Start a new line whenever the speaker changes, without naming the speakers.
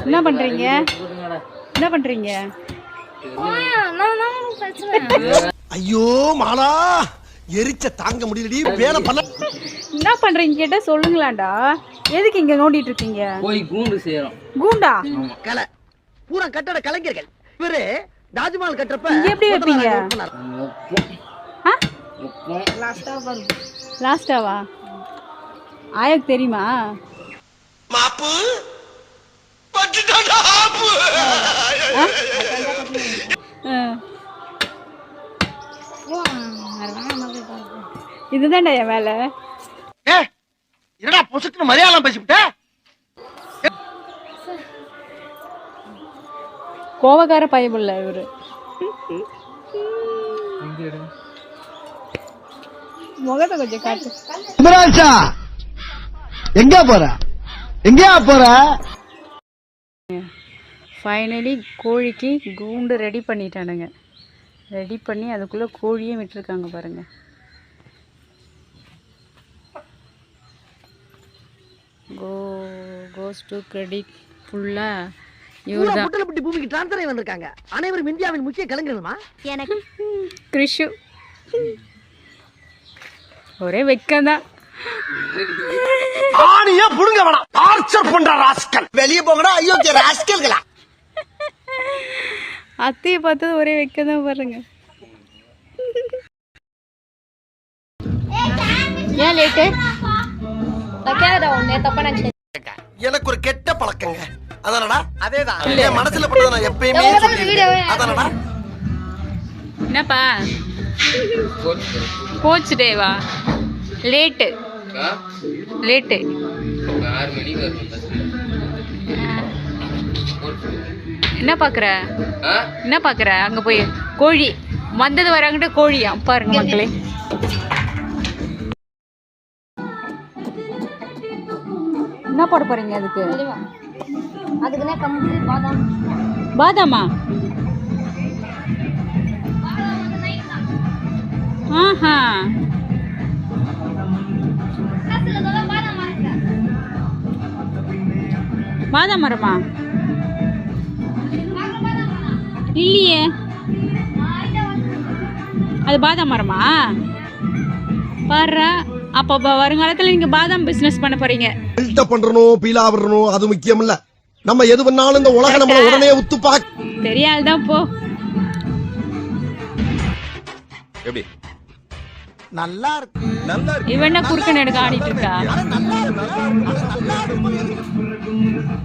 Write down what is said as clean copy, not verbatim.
என்ன பண்றீங்க? என்ன பண்றீங்க?
ஐயோ மாலா எரிச்ச தாங்க முடியலடி வேலை பண்ண.
என்ன பண்றீங்க கேட்டா சொல்லுங்களாண்டா. எதுக்கு இங்க நோண்டிட்டு இருக்கீங்க?
போய் கூண்டு செய்யறோம்.
கூண்டா?
கலை பூரா கட்டட கலைஞர்கள். இவரு தாஜ்மஹால் கட்டறப்ப
இங்க எப்படி வைப்பீங்க? லாஸ்டாவா? ஆயக்கு தெரியுமா?
மாப்பு பட்டுடா ஆப்பு.
இதுதான்டா என் வேலை.
என்னடா பொசுக்குன்னு மலையாளம் பேசிவிட்ட?
கோவக்கார பயமுள்ள இவரு. முகத்தை கொஞ்சம் காட்டு.
குமராஜா எங்க போற? எங்கயா போற?
ஃபைனலி கோழிக்கு கூண்டு ரெடி பண்ணிட்டானுங்க. ரெடி பண்ணி அதுக்குள்ளே கோழியும் விட்டுருக்காங்க பாருங்க. கோஸ் டு கிரெடிட் ஃபுல்லாக இவர் தான்.
முட்டலப்பட்டி பூமிக்கு டிரான்ஸ்ஃபர் வந்திருக்காங்க. அனைவரும் இந்தியாவின் முக்கிய கலைஞர்கள்மா.
எனக்கு கிறிஷு ஒரே வெக்கம்தான்.
ஆணியே புடுங்க வேணாம். டார்ச்சர் பண்ற ராஸ்கல். வெளிய போங்கடா. ஐயோ ராஸ்கல்களா.
அத்தையை பார்த்தது ஒரே வெக்கம்தான் பாருங்க. ஏன் லேட்டு?
எனக்கு ஒரு கெட்ட பழக்கங்க. அதானடா? அதேதான். என் மனசுல பட்டத நான் எப்பயுமே சொல்லிருக்கேன். அதானடா?
என்னப்பா? கோச் டேவா? லேட்டு. 6 மணிக்கு என்ன பாக்குற? என்ன பாக்குற? அங்க போய் கோழி வந்தது வராங்கிட்ட கோழியா பாருங்க மக்களே. என்ன போட போறீங்க அதுக்கு? பாதாமா? ஆஹா, பாதாம் மரமா? இல்லையே, அது பாதாம் மரமா? பாரு, அப்ப வருங்காலத்துல நீங்க பாதாம் பிசினஸ் பண்ண போறீங்க.
பில்டப் பண்றணும், பீலா வரணும், அது முக்கியம் இல்ல. நம்ம எது பண்ணாலும் இந்த உலக நம்மள உடனே உத்து பாக்.
தெரியால் தான் போ.
எப்படி? நல்லா இருக்கு. நல்லா இருக்கு.
இவன் என்ன குறுக்க நெடுக்க ஆடிட்டு இருக்கா?